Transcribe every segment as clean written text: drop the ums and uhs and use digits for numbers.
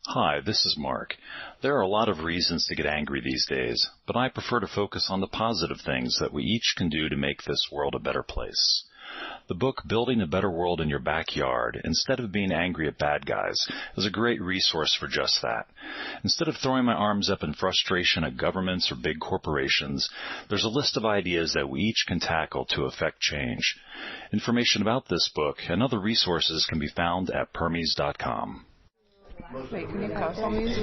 Hi, this is Mark. There are a lot of reasons to get angry these days, but I prefer to focus on the positive things that we each can do to make this world a better place. The book Building a Better World in Your Backyard, Instead of Being Angry at Bad Guys, is a great resource for just that. Instead of throwing my arms up in frustration at governments or big corporations, there's a list of ideas that we each can tackle to affect change. Information about this book and other resources can be found at permies.com. Wait, can you cuss on these?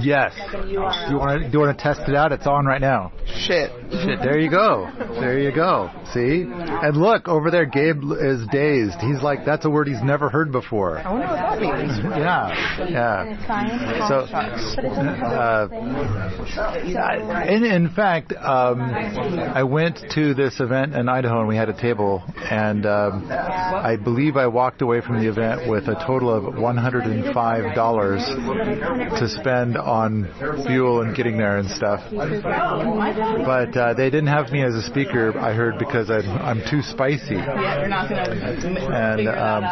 Yes. Do you want to test it out? It's on right now. Shit. There you go. There you go. See? And look, over there, Gabe is dazed. He's like, that's a word he's never heard before. I wonder what that means. Yeah. So, in fact, I went to this event in Idaho and we had a table, and I believe I walked away from the event with a total of $105 to spend on fuel and getting there and stuff. But they didn't have me as a speaker, I heard, because I'm too spicy. Yeah, you're not going to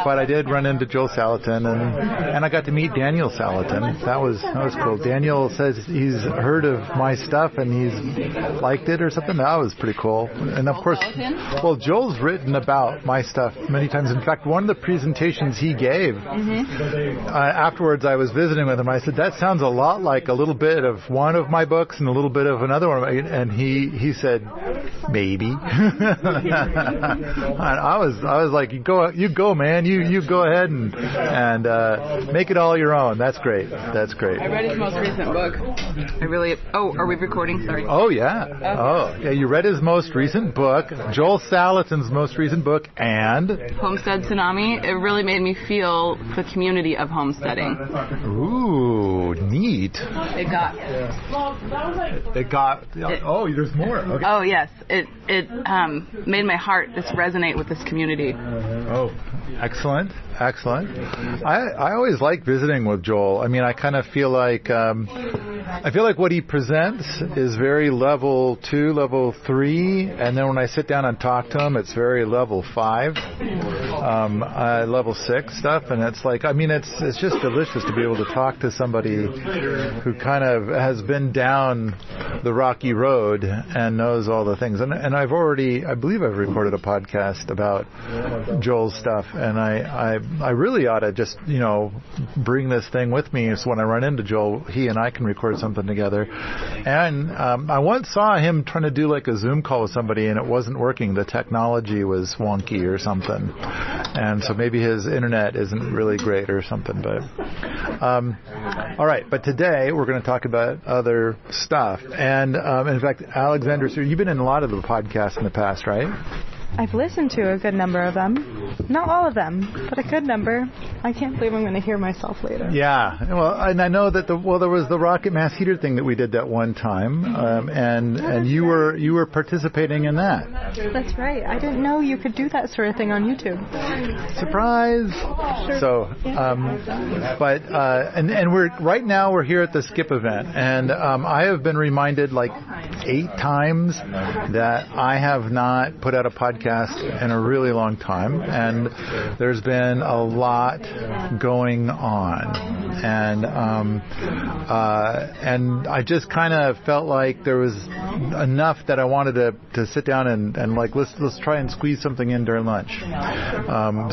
but I did run into Joel Salatin, and I got to meet Daniel Salatin. That was cool. Daniel says he's heard of my stuff and he's liked it or something. That was pretty cool. And of course, well, Joel's written about my stuff many times. In fact, one of the presentations he gave, afterwards I was visiting with him. I said, that sounds a lot like a little bit of one of my books and a little bit of another one. And he said, maybe. And I was like, you go, man. You go ahead and make it all your own. That's great. That's great. I read his most recent book. Are we recording? Sorry. Oh, yeah. Okay. Oh, yeah. You read his most recent book, Joel Salatin's most recent book, and Homestead Tsunami. It really made me feel the community of homesteading. Ooh, neat. It got. Oh, there's more. Okay. Oh, yes. It made my heart just resonate with this community. Oh, excellent. I always like visiting with Joel. I mean, I kind of feel like what he presents is very level 2, level 3, and then when I sit down and talk to him, it's very level 5, level 6 stuff, and it's like, I mean, it's just delicious to be able to talk to somebody who kind of has been down the rocky road and knows all the things. And I believe I've recorded a podcast about Joel's stuff, and I really ought to just, bring this thing with me so when I run into Joel, he and I can record something together. And I once saw him trying to do like a Zoom call with somebody and it wasn't working. The technology was wonky or something. And so maybe his internet isn't really great or something. But all right. But today we're going to talk about other stuff. And in fact, Alexandra, so you've been in a lot of the podcasts in the past, right? I've listened to a good number of them. Not all of them, but a good number. I can't believe I'm going to hear myself later. Yeah. Well, and I know that there was the rocket mass heater thing that we did that one time, and you were participating in that. That's right. I didn't know you could do that sort of thing on YouTube. Surprise. Sure. So, and we're here at the Skip event, and I have been reminded like 8 times that I have not put out a podcast in a really long time, and there's been a lot going on, and I just kind of felt like there was enough that I wanted to sit down and like let's try and squeeze something in during lunch.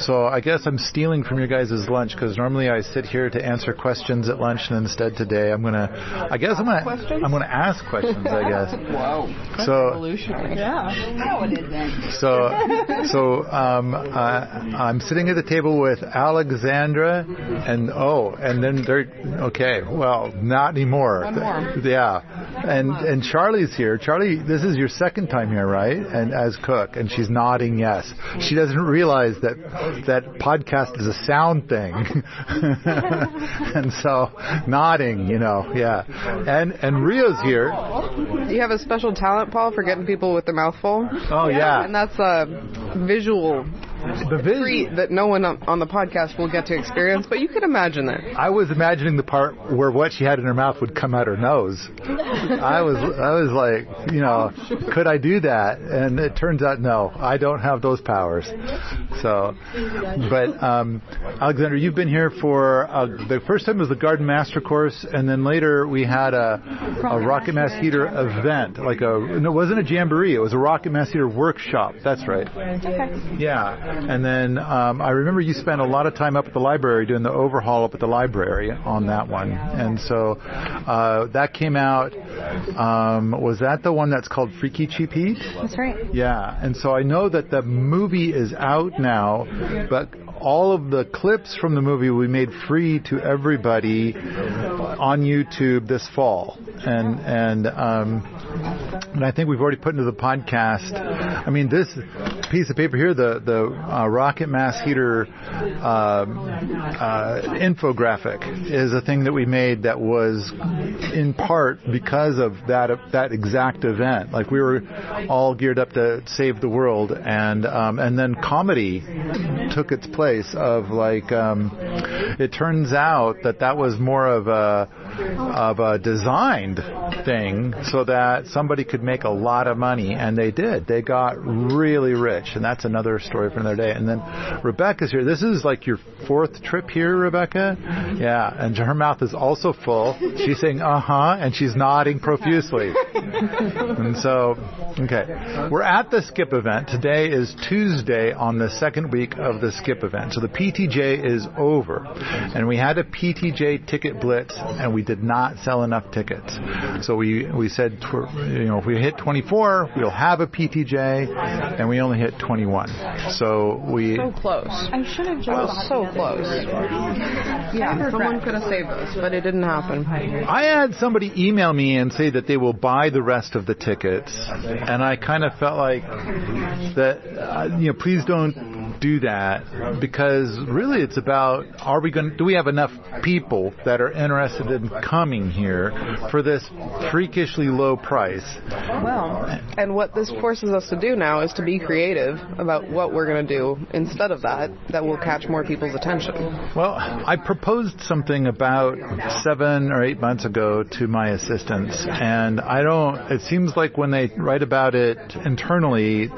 So I guess I'm stealing from your guys' lunch, because normally I sit here to answer questions at lunch, and instead today I'm gonna ask questions. I guess. Wow. So revolutionary. Yeah. How it is then. So I'm sitting at the table with Alexandra, and then not anymore. One more. Yeah, and Charlie's here. Charlie, this is your second time here, right? And as cook, and she's nodding yes. She doesn't realize that podcast is a sound thing, and so nodding, yeah. And Rio's here. You have a special talent, Paul, for getting people with their mouth full. Oh yeah. And that's visual treat that no one on the podcast will get to experience, but you can imagine it. I was imagining the part where what she had in her mouth would come out her nose. I was like, could I do that? And it turns out, no, I don't have those powers. So, but Alexandra, you've been here for the first time was the Garden Master course, and then later we had a Rocket Mass Heater event, it wasn't a jamboree, it was a Rocket Mass Heater workshop. That's right. Okay. Yeah, and then I remember you spent a lot of time up at the library doing the overhaul up at the library on that one, and so that came out. Was that the one that's called Freaky Cheap Heat? That's right. Yeah, and so I know that the movie is out now, but all of the clips from the movie we made free to everybody on YouTube this fall, and I think we've already put into the podcast. I mean, this piece of paper here, the Rocket Mass Heater infographic, is a thing that we made that was in part because of that exact event. Like, we were all geared up to save the world, and then comedy took its place of it turns out that was more of a designed thing so that somebody could make a lot of money, and they did. They got really rich, and that's another story for another day. And then Rebecca's here. This is like your fourth trip here, Rebecca? Yeah, and her mouth is also full. She's saying and she's nodding profusely. And so, okay, we're at the Skip event. Today is Tuesday on the second week of the Skip event. So the PTJ is over, and we had a PTJ ticket blitz, and we did not sell enough tickets. So we said, if we hit 24, we'll have a PTJ, and we only hit 21. So close. I should have just so close. Yeah, someone could have saved us, but it didn't happen. I had somebody email me and say that they will buy the rest of the tickets, and I kind of felt like that, please don't do that, because really it's about, do we have enough people that are interested in coming here for this freakishly low price? Well, and what this forces us to do now is to be creative about what we're going to do instead of that will catch more people's attention. Well, I proposed something about 7 or 8 months ago to my assistants, and it seems like when they write about it internally,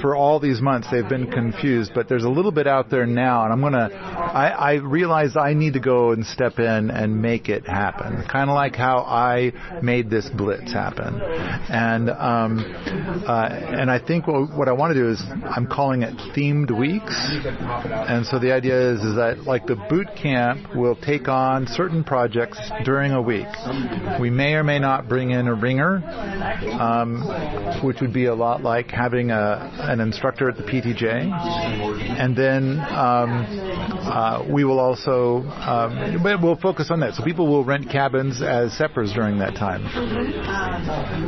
for all these months they've been confused, but there's a little bit out there now, and I realize I need to go and step in and make it happen, kind of like how I made this blitz happen. And I think what I want to do is, I'm calling it themed weeks, and so the idea is that, like, the boot camp will take on certain projects during a week. We may or may not bring in a ringer, which would be a lot like having an instructor at the PTJ. And then we will also we'll focus on that. So people will rent cabins as seppers during that time.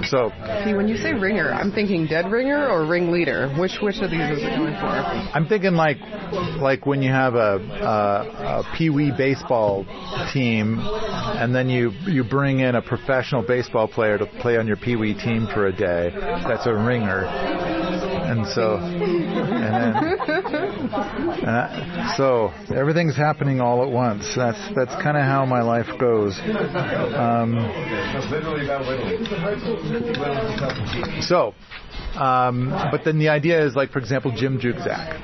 So, see, when you say ringer, I'm thinking dead ringer or ringleader. Which of these is it going for? I'm thinking like when you have a pee-wee baseball team, and then you bring in a professional baseball player to play on your pee-wee team for a day. That's a ringer. And so, so everything's happening all at once. That's kind of how my life goes. But then the idea is, like, for example, Jim Jukzak.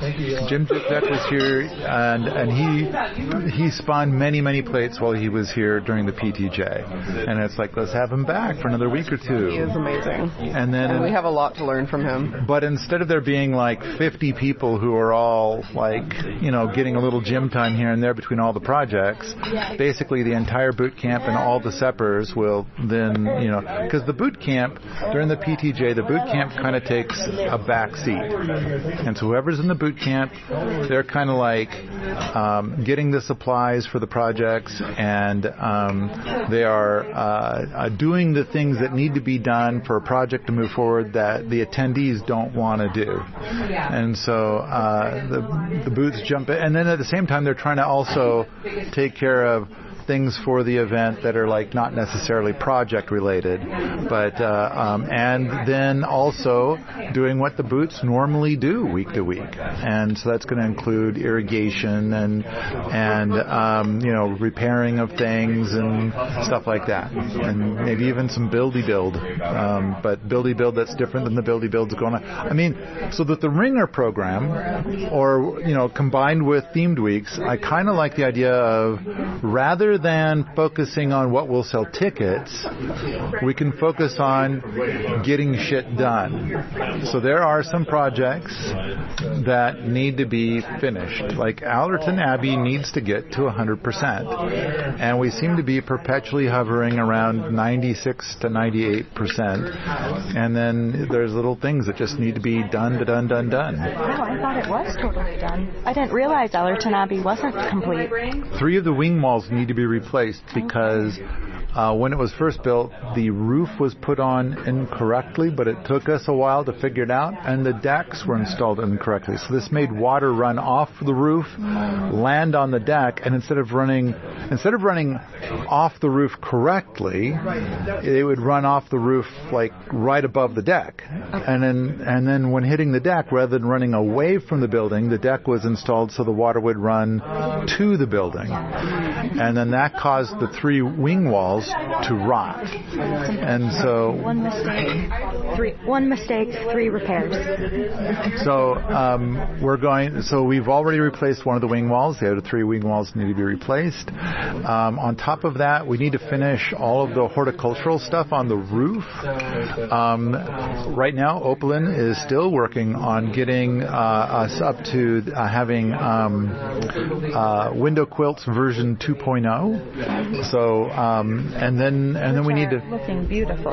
Jim Jukzak was here, and he spawned many plates while he was here during the PTJ. And it's like, let's have him back for another week or two. He is amazing. And we have a lot to learn from him. But instead of there being like 50 people who are all like, getting a little gym time here and there between all the projects, basically the entire boot camp and all the seppers will then, because the boot camp, during the PTJ, the boot camp kind of takes a back seat. And so whoever's in the boot camp, they're kind of like getting the supplies for the projects, and they are doing the things that need to be done for a project to move forward that the attendees don't want to do. And so the boots jump in, and then at the same time they're trying to also take care of things for the event that are like not necessarily project related, but and then also doing what the boots normally do week to week, and so that's going to include irrigation and repairing of things and stuff like that, and maybe even some buildy build, but buildy build that's different than the buildy builds going on. I mean, so that the Ringer program, or combined with themed weeks, I kind of like the idea of, rather than focusing on what will sell tickets, we can focus on getting shit done. So there are some projects that need to be finished. Like Allerton Abbey needs to get to 100%. And we seem to be perpetually hovering around 96 to 98%. And then there's little things that just need to be done. Oh, I thought it was totally done. I didn't realize Allerton Abbey wasn't complete. 3 of the wing walls need to be replaced because when it was first built, the roof was put on incorrectly, but it took us a while to figure it out, and the decks were installed incorrectly. So this made water run off the roof, land on the deck, and instead of running off the roof correctly, it would run off the roof like right above the deck. And then when hitting the deck, rather than running away from the building, the deck was installed so the water would run to the building. And then that caused the 3 wing walls to rot. And so one mistake, 3 repairs. So we've already replaced one of the wing walls. The other 3 wing walls need to be replaced. On top of that, we need to finish all of the horticultural stuff on the roof. Right now, Opalyn is still working on getting us up to having window quilts version 2.0. So and then we need to. Looking beautiful.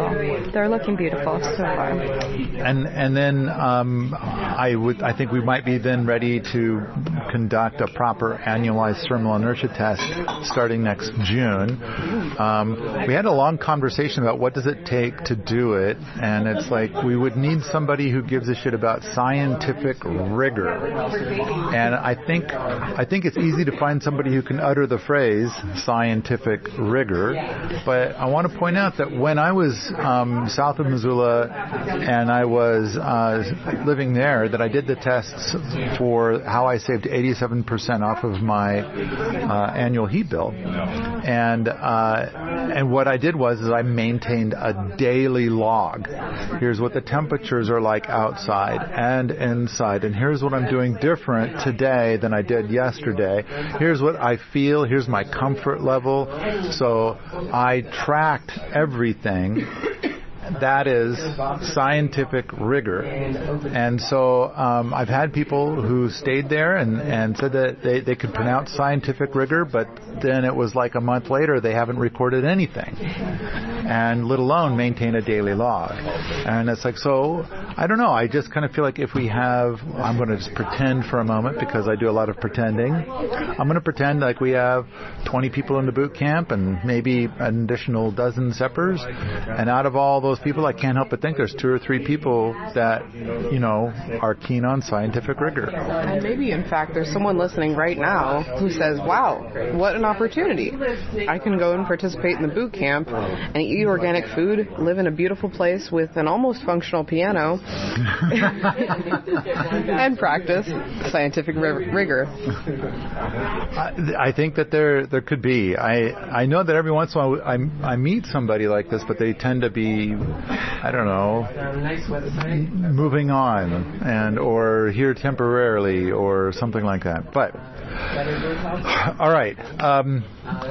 They're looking beautiful so far. And then I think we might be then ready to conduct a proper annualized thermal inertia test starting next June. We had a long conversation about what does it take to do it, and it's like we would need somebody who gives a shit about scientific rigor. And I think it's easy to find somebody who can utter the phrase scientific rigor. But I want to point out that when I was south of Missoula and I was living there, that I did the tests for how I saved 87% off of my annual heat bill. And what I did was I maintained a daily log. Here's what the temperatures are like outside and inside, and here's what I'm doing different today than I did yesterday. Here's what I feel. Here's my comfort level. So I tracked everything. That is scientific rigor. And so I've had people who stayed there and said that they could pronounce scientific rigor, but then it was like a month later they haven't recorded anything, and let alone maintain a daily log. And it's like, so I don't know, I just kind of feel like if we have, I'm going to just pretend for a moment because I do a lot of pretending. I'm going to pretend like we have 20 people in the boot camp and maybe an additional dozen seppers, and out of all those people, I can't help but think there's 2 or 3 people that, are keen on scientific rigor. And maybe, in fact, there's someone listening right now who says, wow, what an opportunity. I can go and participate in the boot camp and eat organic food, live in a beautiful place with an almost functional piano, and practice scientific rigor. I think that there could be. I know that every once in a while I meet somebody like this, but they tend to be, I don't know, moving on or here temporarily or something like that. But all right.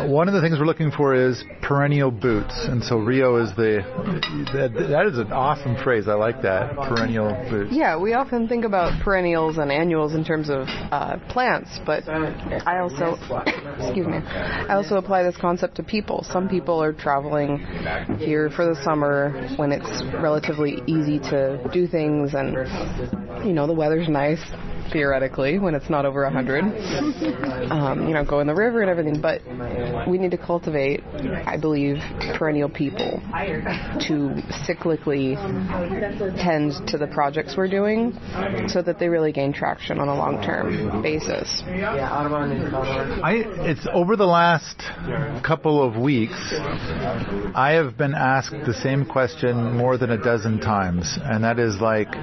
One of the things we're looking for is perennial boots, and so Rio is that is an awesome phrase. I like that, perennial boots. Yeah, we often think about perennials and annuals in terms of plants, but I also apply this concept to people. Some people are traveling here for the summer when it's relatively easy to do things, and the weather's nice. theoretically, when it's not over 100. Go in the river and everything. But we need to cultivate, I believe, perennial people to cyclically tend to the projects we're doing so that they really gain traction on a long-term basis. It's over the last couple of weeks, I have been asked the same question more than a dozen times, and that is like,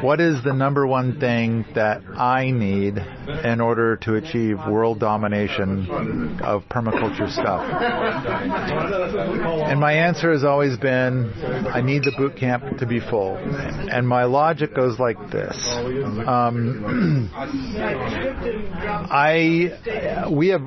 what is the number one thing that I need in order to achieve world domination of permaculture stuff? And my answer has always been, I need the boot camp to be full. And my logic goes like this. We have,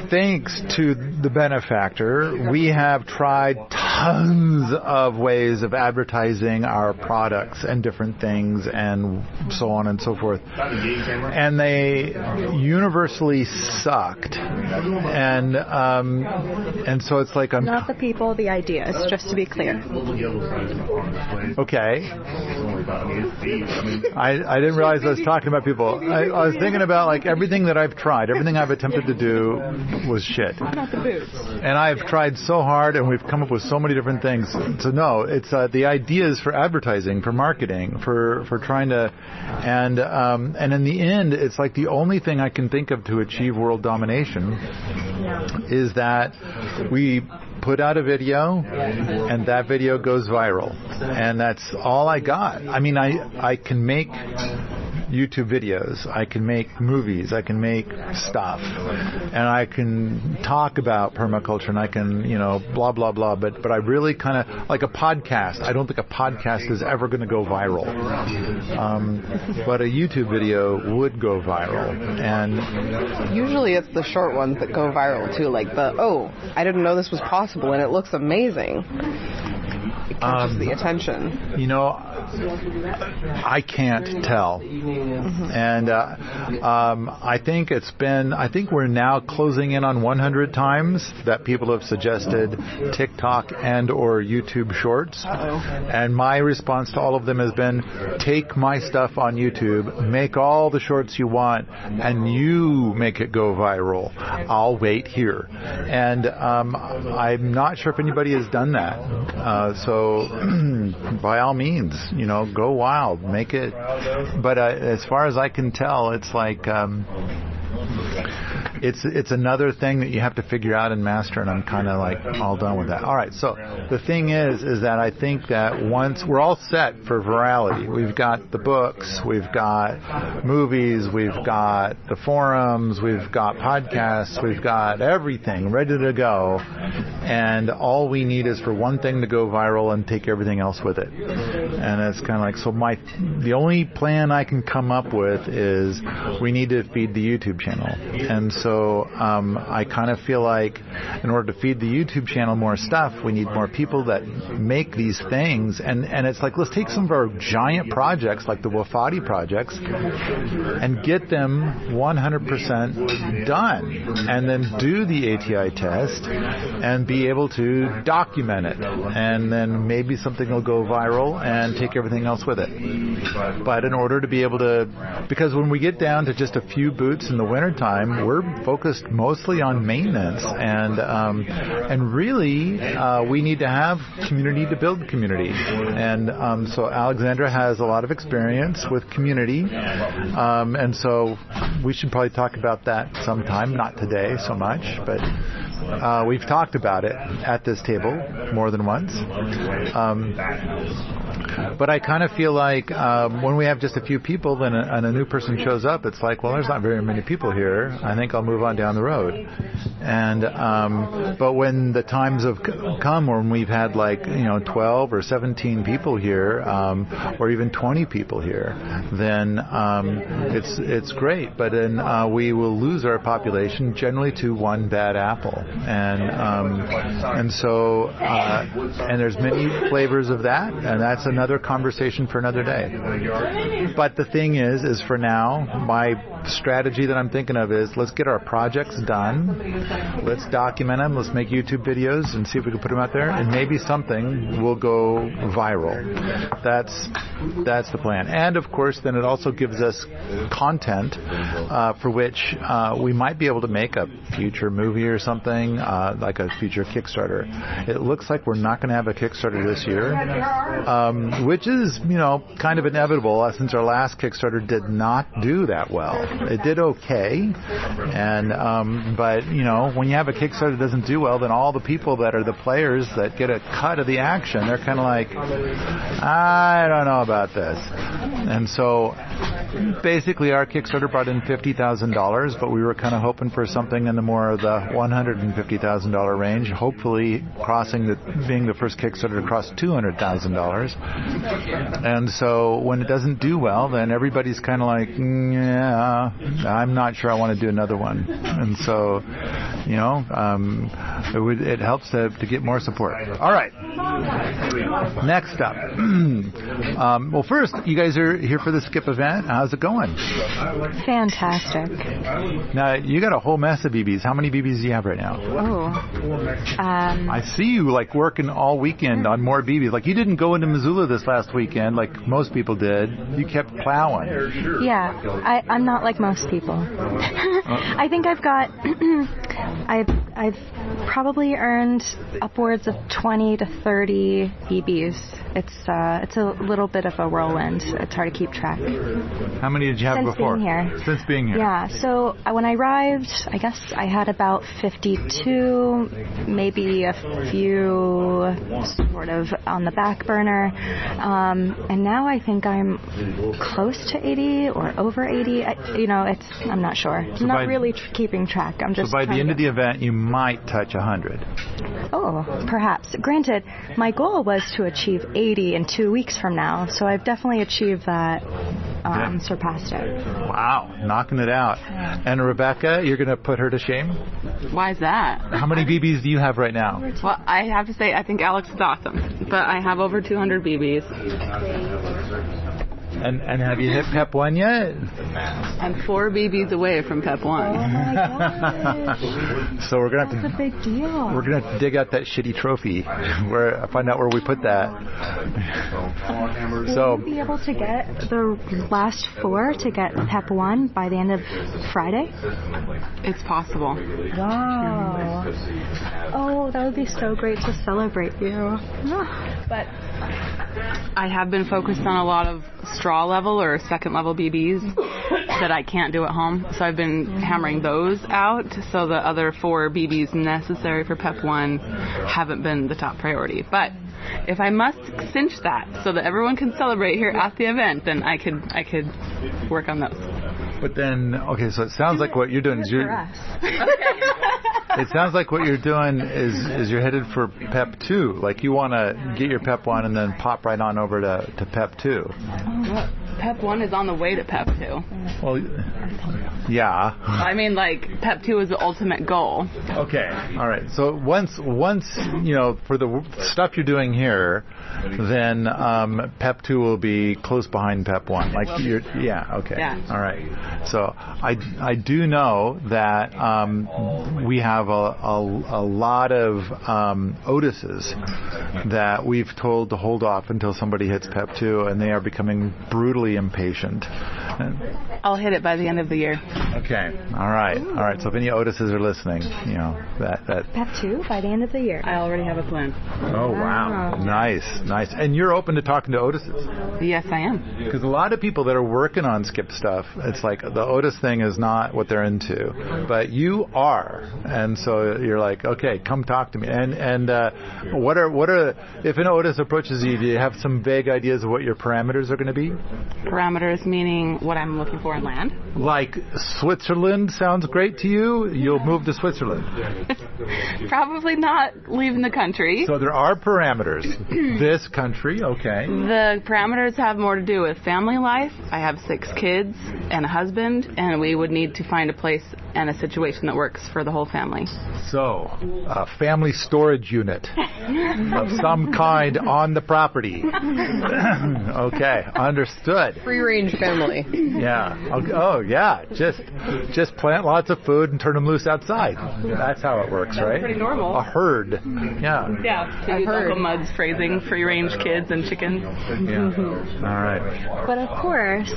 thanks to the benefactor, we have tried tons of ways of advertising our products and different things and so on and so forth. And they universally sucked. And so it's like I'm... Not the people, the ideas, just to be clear. Okay. I didn't realize I was talking about people. I was thinking about like everything that I've tried, everything I've attempted to do was shit. Not the boots. And I've tried so hard, and we've come up with so many different things. So no, it's the ideas for advertising, for marketing, for trying to, and in the end, it's like the only thing I can think of to achieve world domination is that we put out a video and that video goes viral, and that's all I got. I mean, I can make YouTube videos, I can make movies, I can make stuff, and I can talk about permaculture, and I can, blah, blah, blah, but I really kind of, like a podcast, I don't think a podcast is ever going to go viral. But a YouTube video would go viral. And usually it's the short ones that go viral too, like I didn't know this was possible and it looks amazing. It catches the attention. I can't tell. Mm-hmm. And I think we're now closing in on 100 times that people have suggested TikTok and or YouTube Shorts. Uh-oh. And my response to all of them has been, take my stuff on YouTube, make all the shorts you want, and you make it go viral. I'll wait here. And I'm not sure if anybody has done that. So by all means, go wild, make it. But as far as I can tell, it's like it's another thing that you have to figure out and master, and I'm kind of like all done with that. All right, so the thing is that I think that once we're all set for virality, we've got the books, we've got movies, we've got the forums, we've got podcasts, we've got everything ready to go, and all we need is for one thing to go viral and take everything else with it. And it's kind of like, so the only plan I can come up with is we need to feed the YouTube channel. And so I kind of feel like in order to feed the YouTube channel more stuff, we need more people that make these things. And it's like, let's take some of our giant projects, like the Wafati projects, and get them 100% done. And then do the ATI test and be able to document it. And then maybe something will go viral and take everything else with it. But in order to be able to, because when we get down to just a few boots in the wintertime, we're focused mostly on maintenance, and really we need to have community to build community. And so Alexandra has a lot of experience with community, and so we should probably talk about that sometime, not today so much, but we've talked about it at this table more than once. But I kind of feel like when we have just a few people and a new person shows up, it's like, well, there's not very many people here. I think I'll move on down the road. And but when the times have come when we've had 12 or 17 people here, or even 20 people here, then it's great. But then we will lose our population generally to one bad apple. And so there's many flavors of that, and that's another conversation for another day. But the thing is for now, my strategy that I'm thinking of is let's get our projects done. Let's document them. Let's make YouTube videos and see if we can put them out there. And maybe something will go viral. That's the plan. And, of course, then it also gives us content for which we might be able to make a future movie or something, like a future Kickstarter. It looks like we're not going to have a Kickstarter this year, which is, kind of inevitable since our last Kickstarter did not do that well. It did okay, and but when you have a Kickstarter that doesn't do well, then all the people that are the players that get a cut of the action, they're kind of like, I don't know about this. And so basically our Kickstarter brought in $50,000, but we were kind of hoping for something in the more of the $150,000 range, hopefully being the first Kickstarter to cross $200,000. And so when it doesn't do well, then everybody's kind of like, yeah, I'm not sure I want to do another one. And so, it helps to get more support. All right. Next up. Well, first, you guys are here for the Skip event. How's it going? Fantastic. Now, you got a whole mess of BBs. How many BBs do you have right now? I see you working all weekend on more BBs. Like you didn't go into Missoula this last weekend like most people did. You kept plowing. Yeah, I'm not like most people. I think I've got I've probably earned upwards of 20 to 30 BBs. It's a little bit of a whirlwind. It's hard to keep track. How many did you have before? Since being here. Yeah, so when I arrived, I guess I had about 52, maybe a few sort of on the back burner. And now I think I'm close to 80 or over 80. I'm not sure. So I'm not really keeping track. I'm just. So by the end of the event, you might touch 100. Oh, perhaps. Granted, my goal was to achieve 80 in 2 weeks from now, so I've definitely achieved that. Surpassed it. Wow, knocking it out. And Rebecca, you're going to put her to shame? Why is that? How many BBs do you have right now? Well, I have to say, I think Alex is awesome, but I have over 200 BBs. And have you hit PEP 1 yet? I'm 4 BBs away from PEP 1. Oh my gosh. So we're gonna have to. That's a big deal. We're gonna have to dig out that shitty trophy, find out where we put that. Will you be able to get the last 4 to get PEP 1 by the end of Friday? It's possible. Wow. Oh, that would be so great to celebrate you. But I have been focused on a lot of straw level or second level BBs that I can't do at home. So I've been hammering those out. So the other 4 BBs necessary for PEP 1 haven't been the top priority. But if I must cinch that so that everyone can celebrate here at the event, then I could work on those. But then, okay, so it sounds like what you're doing is it sounds like what you're doing is you're headed for PEP 2. Like you want to get your PEP 1 and then pop right on over to PEP 2. Well, PEP 1 is on the way to PEP 2. Well, yeah. I mean, PEP 2 is the ultimate goal. Okay. All right. So once for the stuff you're doing here, then PEP 2 will be close behind PEP 1. Okay. Yeah. All right. So I do know that we have a lot of Otises that we've told to hold off until somebody hits PEP 2, and they are becoming brutally impatient. I'll hit it by the end of the year. Okay. All right. So if any Otises are listening, that PEP 2 by the end of the year. I already have a plan. Oh wow. Nice. And you're open to talking to Otises? Yes, I am. Because a lot of people that are working on Skip stuff, it's like the Otis thing is not what they're into, but you are, and so you're like, okay, come talk to me. And what are if an Otis approaches you, do you have some vague ideas of what your parameters are going to be? Parameters meaning what I'm looking for in land? Like Switzerland sounds great to you? You'll move to Switzerland. Probably not leaving the country. So there are parameters. This country, okay. The parameters have more to do with family life. I have 6 kids and a husband, and we would need to find a place and a situation that works for the whole family. So, a family storage unit of some kind on the property. Okay, understood. Free range family. Yeah. Oh, yeah. Just plant lots of food and turn them loose outside. That's how it works, right? Pretty normal. A herd. Yeah. Yeah. To use Uncle Mud's phrasing, free range kids and chickens. Yeah. All right. But of course,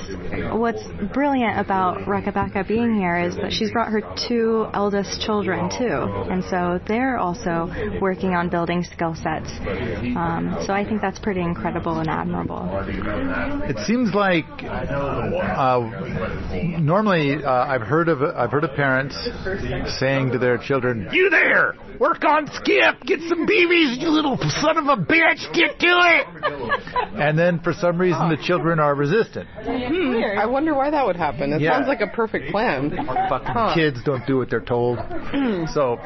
what's brilliant about Rebecca being here is that she's brought her 2 eldest children too, and so they're also working on building skill sets. So I think that's pretty incredible and admirable. It seems like normally I've heard of parents saying to their children, "You there! Work on Skip! Get some BBs, you little son of a bitch! Get to it!" And then for some reason the children are resistant. I wonder why that would happen. It sounds like a perfect plan. Fucking kids don't do what they're told. So,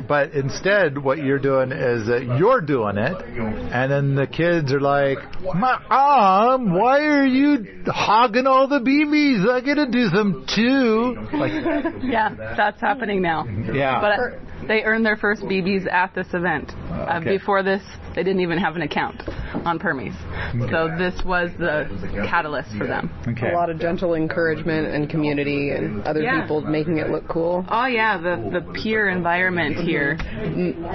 but instead what you're doing is that you're doing it, and then the kids are like, "Mom, why are you hogging all the BBs? I gotta do some too." Like, yeah, that's happening now. Yeah. But they earned their first BBs at this event. Before this, they didn't even have an account on Permies. So this was the catalyst for them. Okay. A lot of gentle encouragement and community and other people making it look cool. Oh yeah, the peer environment here,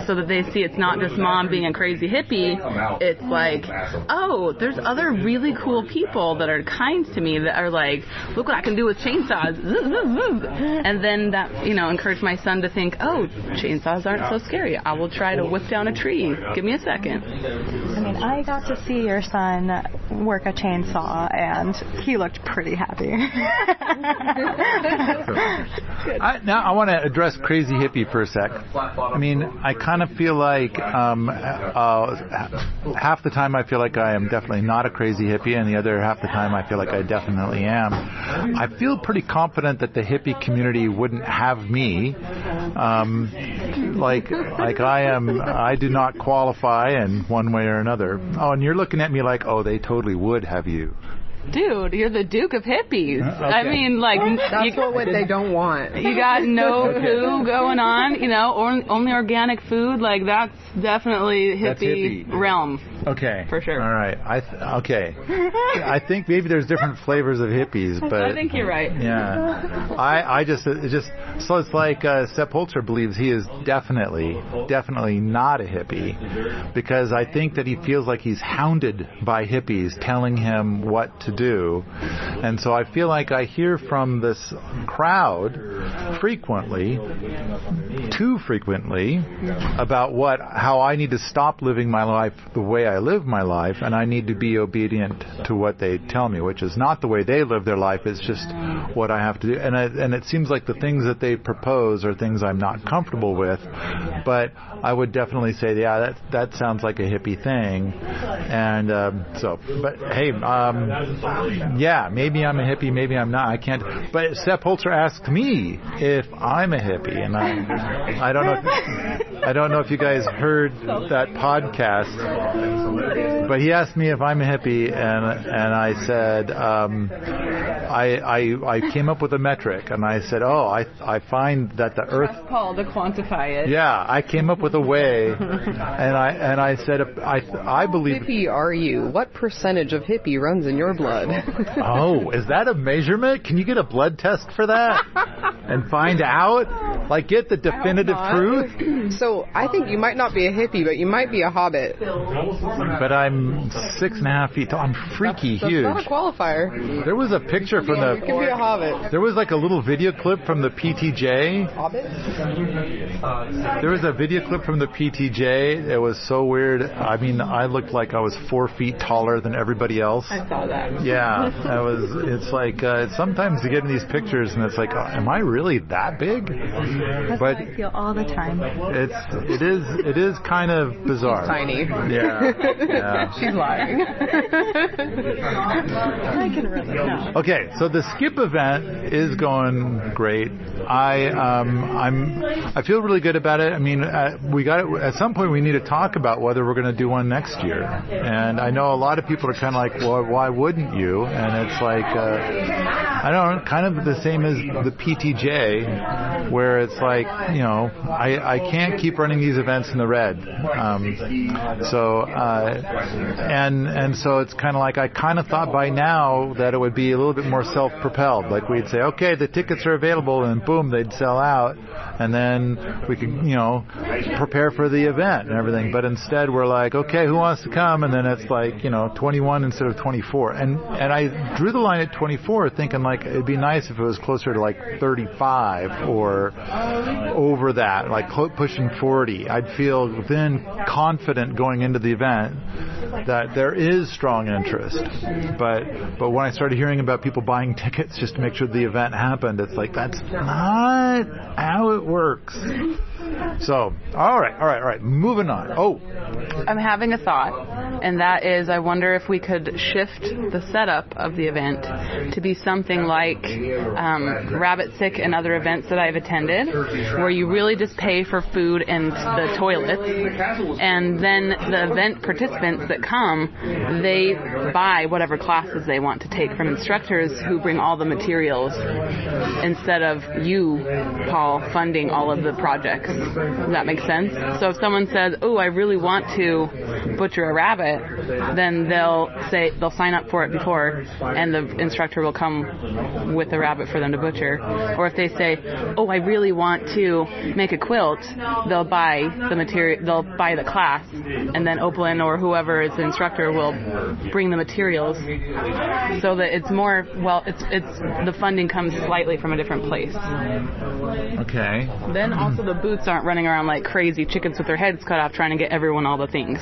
so that they see it's not just mom being a crazy hippie. It's like, oh, there's other really cool people that are kind to me that are like, look what I can do with chainsaws. And then that, encouraged my son to think, oh, chainsaws aren't so scary. I will try to whip down a tree. Give me a second. I mean, I got to see your son work a chainsaw, and he looked pretty happy. Now I want to address crazy hippie for a sec. I mean, I kind of feel like half the time I feel like I am definitely not a crazy hippie, and the other half the time I feel like I definitely am. I feel pretty confident that the hippie community wouldn't have me. Like I do not qualify in one way or another. Oh, and you're looking at me like, oh, they totally would have you. Dude, you're the Duke of hippies. Okay. I mean, like... That's what they don't want. You got no poo going on, only organic food. Like, that's definitely hippie realm. Okay. For sure. All right. Okay. I think maybe there's different flavors of hippies, but... I think you're right. Yeah. So it's like Sepp Holzer believes he is definitely not a hippie, because I think that he feels like he's hounded by hippies telling him what to do. And so I feel like I hear from this crowd frequently, too frequently, about how I need to stop living my life the way I live my life, and I need to be obedient to what they tell me, which is not the way they live their life, it's just what I have to do. And it seems like the things that they propose are things I'm not comfortable with, but I would definitely say, yeah, that sounds like a hippie thing. And but hey, yeah, maybe I'm a hippie, maybe I'm not. I can't. But Sepp Holzer asked me if I'm a hippie, and I don't know if you guys heard that podcast, but he asked me if I'm a hippie, and I said I came up with a metric, and I said, I find that the Earth. Ask Paul to quantify it. Yeah, I came up with a way, and I said I believe. Hippie are you? What percentage of hippie runs in your blood? Oh, is that a measurement? Can you get a blood test for that and find out? Like, get the definitive truth? So I think you might not be a hippie, but you might be a hobbit. But I'm 6.5 feet tall. I'm freaky huge. That's not a qualifier. There was a picture from You can be a hobbit. There was like a little video clip from the PTJ. Hobbit? There was a video clip from the PTJ. It was so weird. I mean, I looked like I was 4 feet taller than everybody else. I saw that. Yeah, it's like sometimes you get in these pictures and it's like, am I really that big? That's But how I feel all the time. it is kind of bizarre. Tiny. Yeah. Yeah. She's lying. I can really know. Okay, so the skip event is going great. I feel really good about it. I mean, we got it, at some point we need to talk about whether we're going to do one next year. And I know a lot of people are kind of like, well, why wouldn't you? And it's like, I don't know, kind of the same as the PTJ, where it's like, you know, I can't keep running these events in the red. So it's kind of like, I kind of thought by now that it would be a little bit more self-propelled. Like we'd say, okay, the tickets are available, and boom, they'd sell out, and then we could, you know, prepare for the event and everything. But instead we're like, okay, who wants to come? And then it's like, you know, 21 instead of 24. And I drew the line at 24 thinking like it'd be nice if it was closer to like 35 or over that, like pushing 40. I'd feel then confident going into the event that there is strong interest. But when I started hearing about people buying tickets just to make sure the event happened, it's like, that's not how it works. So, all right, moving on. Oh, I'm having a thought, and that is, I wonder if we could shift the setup of the event to be something like Rabbit Sick and other events that I've attended, where you really just pay for food and the toilets, and then the event participants that come, they buy whatever classes they want to take from instructors who bring all the materials, instead of you, Paul, funding all of the projects. Does that make sense? So if someone says, oh, I really want to butcher a rabbit, then they'll sign up for it before, and the instructor will come with the rabbit for them to butcher. Or if they say, oh, I really want to make a quilt, they'll buy the material, they'll buy the class, and then Oplin or whoever is the instructor will bring the materials, so that it's more, well, it's the funding comes slightly from a different place. okay. Then also the booths aren't running around like crazy chickens with their heads cut off trying to get everyone all the things.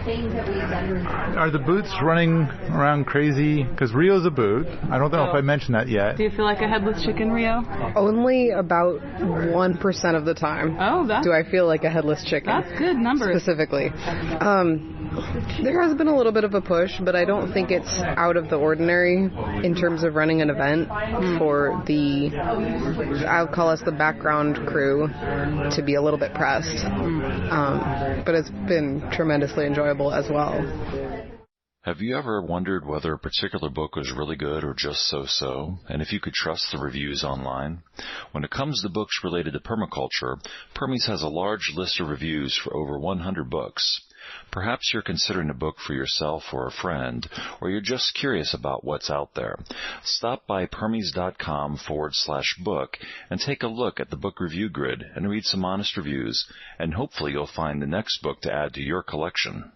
Are the boots running around crazy? Because Rio's a boot. I don't know if I mentioned that yet. Do you feel like a headless chicken, Rio? Only about 1% of the time. Oh, do I feel like a headless chicken? That's good numbers. Specifically. There has been a little bit of a push, but I don't think it's out of the ordinary in terms of running an event for the, I'll call us the background crew, to be a little bit pressed. But it's been tremendously enjoyable as well. Have you ever wondered whether a particular book was really good or just so-so, and if you could trust the reviews online? When it comes to books related to permaculture, Permies has a large list of reviews for over 100 books. Perhaps you're considering a book for yourself or a friend, or you're just curious about what's out there. Stop by permies.com/book and take a look at the book review grid and read some honest reviews, and hopefully you'll find the next book to add to your collection.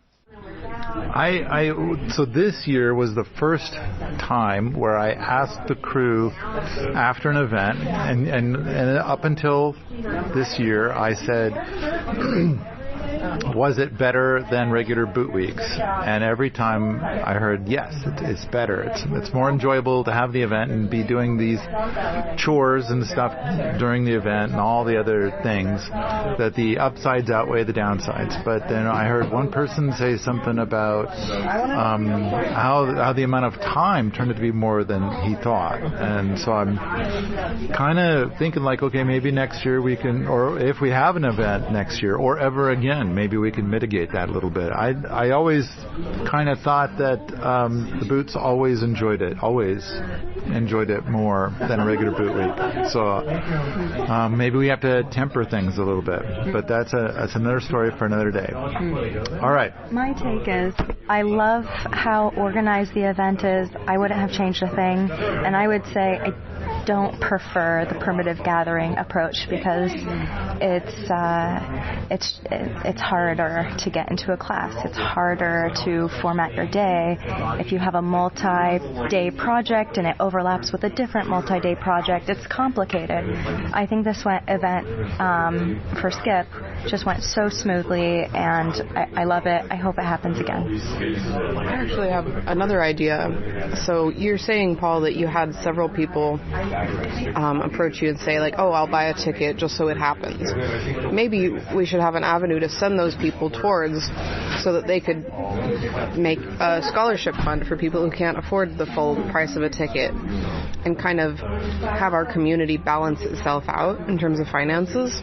So this year was the first time where I asked the crew after an event, and up until this year I said, was it better than regular boot weeks? And every time I heard, yes, it's better. It's more enjoyable to have the event and be doing these chores and stuff during the event and all the other things, that the upsides outweigh the downsides. But then I heard one person say something about how the amount of time turned out to be more than he thought. And so I'm kind of thinking like, okay, maybe next year we can, or if we have an event next year or ever again, maybe we can mitigate that a little bit. I always kind of thought that the boots always enjoyed it more than a regular boot week. So maybe we have to temper things a little bit. But that's another story for another day. All right. My take is, I love how organized the event is. I wouldn't have changed a thing. And I would say I don't prefer the primitive gathering approach, because it's harder to get into a class. It's harder to format your day. If you have a multi-day project and it overlaps with a different multi-day project, it's complicated. I think this event for Skip just went so smoothly, and I love it. I hope it happens again. I actually have another idea. So you're saying, Paul, that you had several people approach you and say, like, oh, I'll buy a ticket just so it happens. Maybe we should have an avenue to send those people towards so that they could make a scholarship fund for people who can't afford the full price of a ticket, and kind of have our community balance itself out in terms of finances.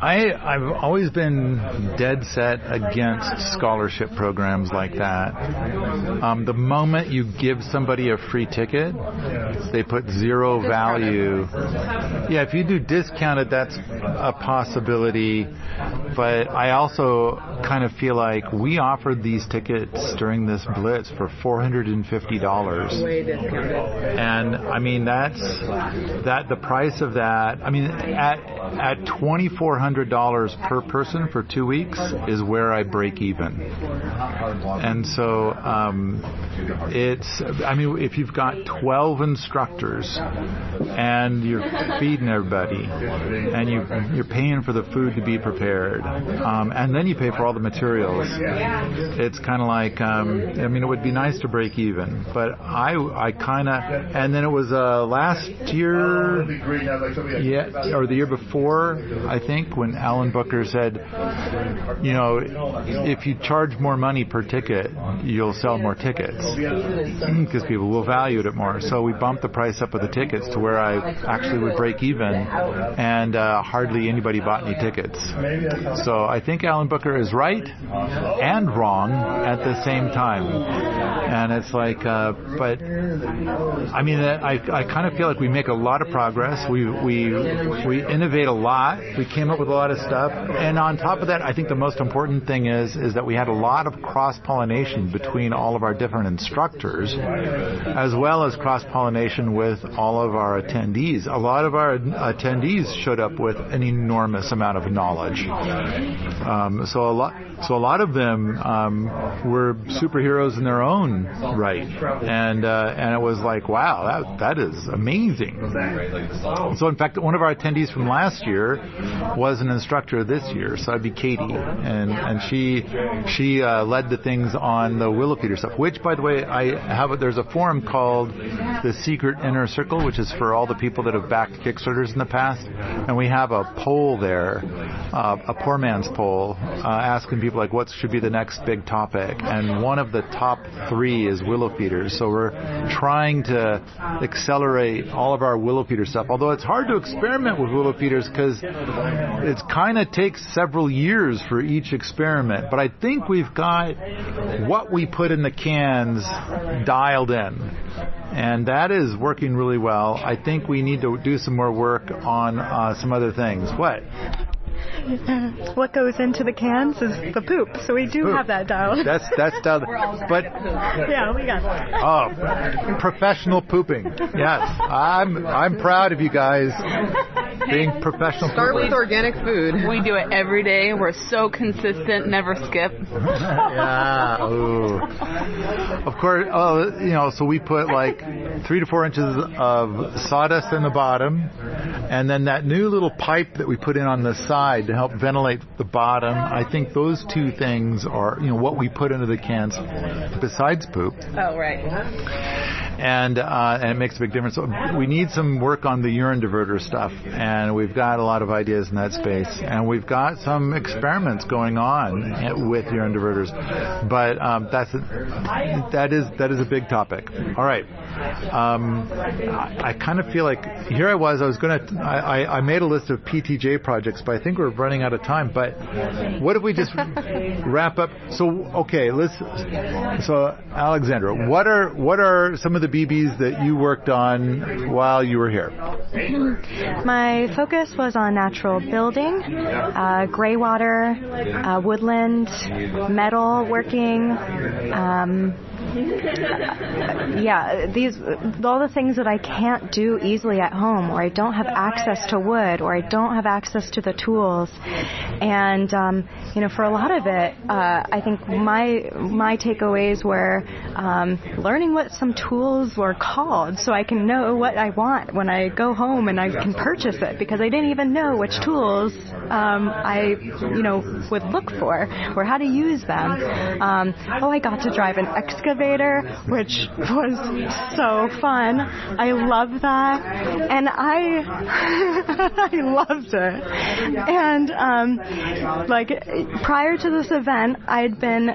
I've always been dead set against scholarship programs like that. The moment you give somebody a free ticket, they put zero value. Yeah, if you do discounted, that's a possibility. But I also kind of feel like we offered these tickets during this blitz for $450. Way discounted. And I mean, the price of that, I mean, at $2,400 per person for 2 weeks is where I break even. And so if you've got 12 instructors and you're feeding everybody and you're paying for the food to be prepared, and then you pay for all the materials, it's kind of like, it would be nice to break even, but I kind of, and then it was last year, or the year before, I think, when Alan Booker said, if you charge more money per ticket, you'll sell more tickets because people will value it more. So we bumped the price up of the tickets to where I actually would break even, and hardly anybody bought any tickets. So I think Alan Booker is right and wrong at the same time. And it's like, but I mean, I kind of feel like we make a lot of progress. We innovate a lot. We came up with a lot of stuff. And on top of that, I think the most important thing is that we had a lot of cross-pollination between all of our different instructors, as well as cross-pollination with all of our attendees. A lot of our attendees showed up with an enormous amount of knowledge. So a lot of them were superheroes in their own right, and it was like, wow, that is amazing. So in fact, one of our attendees from last year was an instructor this year. So that'd be Katie, and she led the things on the willow feeder stuff. Which, by the way, there's a forum called the Secret Inner Circle, which is for all the people that have backed Kickstarters in the past, and we have a poll there, a poor man's poll, asking people like what should be the next big topic, and one of the top 3 is willow feeders. So we're trying to accelerate all of our willow feeder stuff, although it's hard to experiment with willow feeders because it kind of takes several years for each experiment. But I think we've got what we put in the cans dialed in, and that is working really well. I think we need to do some more work on some other things. What? What goes into the cans is the poop, so we do have that dialed. That's dialed. But yeah, we got that. Oh, professional pooping. Yes, I'm proud of you guys being professional. Start with organic food. We do it every day. We're so consistent, never skip. Yeah. Ooh. Of course. So we put like 3 to 4 inches of sawdust in the bottom, and then that new little pipe that we put in on the side to help ventilate the bottom. I think those 2 things are, what we put into the cans besides poop. Oh, right. And it makes a big difference. So we need some work on the urine diverter stuff, and we've got a lot of ideas in that space, and we've got some experiments going on with urine diverters. But that is a big topic. All right. I kind of feel like here I I made a list of PTJ projects, but I think we're running out of time. But what if we just wrap up? So Alexandra, what are some of the BBs that you worked on while you were here? My focus was on natural building, gray water, woodland, metal working. All the things that I can't do easily at home, or I don't have access to wood, or I don't have access to the tools. And for a lot of it, I think my takeaways were learning what some tools were called, so I can know what I want when I go home and I can purchase it, because I didn't even know which tools I would look for or how to use them. I got to drive an excavator, which was so fun. I love that, and I loved it. And prior to this event, I'd been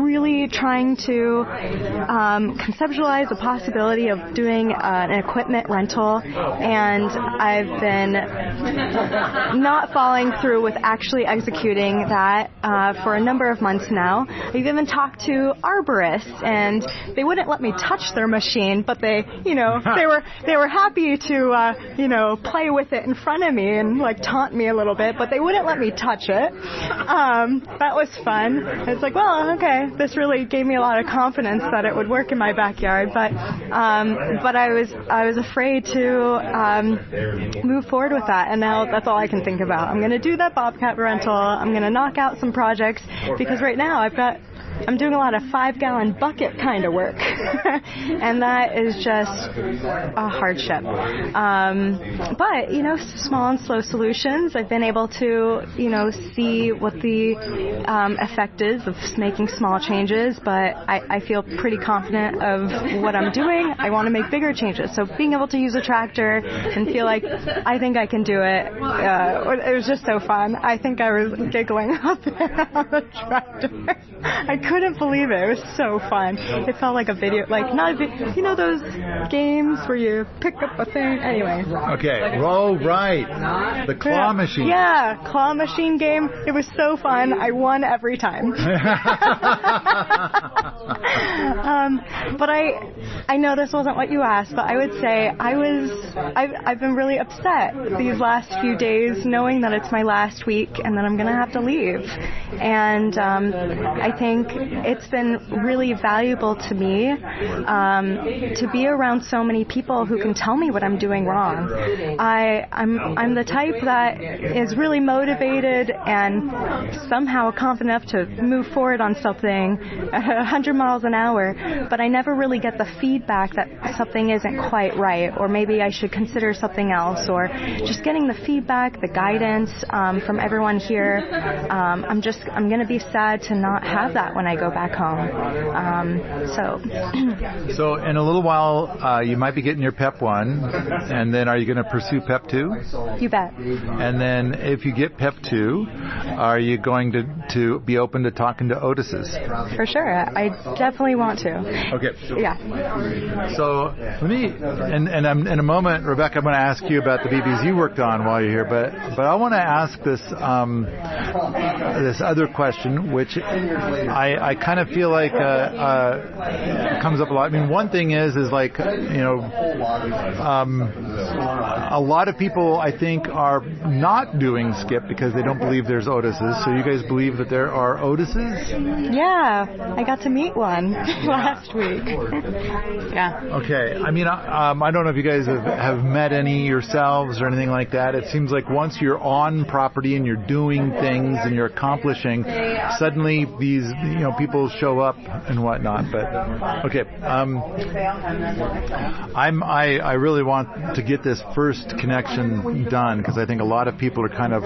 really trying to conceptualize the possibility of doing an equipment rental, and I've been not following through with actually executing that for a number of months now. I've even talked to arborists, and they wouldn't let me touch their machine, but they were happy to play with it in front of me and like taunt me a little bit, but they wouldn't let me touch it. That was fun. It's like, well, okay, this really gave me a lot of confidence that it would work in my backyard, but I was afraid to move forward with that, and now that's all I can think about. I'm going to do that bobcat rental. I'm going to knock out some projects, because right now I'm doing a lot of 5-gallon bucket kind of work, and that is just a hardship. But, small and slow solutions. I've been able to, see what the effect is of making small changes, but I feel pretty confident of what I'm doing. I want to make bigger changes. So being able to use a tractor and feel like I think I can do it, it was just so fun. I think I was giggling out there on the tractor. I couldn't believe it. It was so fun. It felt like a video, like not a video, those games where you pick up a thing. Anyway. Okay. Oh, right. The claw machine. Yeah, claw machine game. It was so fun. I won every time. But I know this wasn't what you asked, but I would say I've been really upset these last few days, knowing that it's my last week and that I'm going to have to leave. And I think it's been really valuable to me to be around so many people who can tell me what I'm doing wrong. I'm the type that is really motivated and somehow confident enough to move forward on something at 100 miles an hour, but I never really get the feedback that something isn't quite right, or maybe I should consider something else, or just getting the feedback, the guidance from everyone here. I'm going to be sad to not have that when I go back home. So in a little while, you might be getting your PEP 1, and then are you going to pursue PEP 2? You bet. And then if you get PEP 2, are you going to be open to talking to Otis's? For sure. I definitely want to. Okay. Yeah. So let me, and I'm, in a moment, Rebecca, I'm going to ask you about the BBs you worked on while you're here, but I want to ask this other question, which I kind of feel like comes up a lot. I mean, one thing is like, a lot of people, I think, are not doing skip because they don't believe there's Otis's. So you guys believe that there are Otis's? Yeah, I got to meet one last week. Yeah. Okay. I mean, I don't know if you guys have met any yourselves or anything like that. It seems like once you're on property and you're doing things and you're accomplishing, suddenly these people show up and whatnot. But okay, I really want to get this first connection done because I think a lot of people are kind of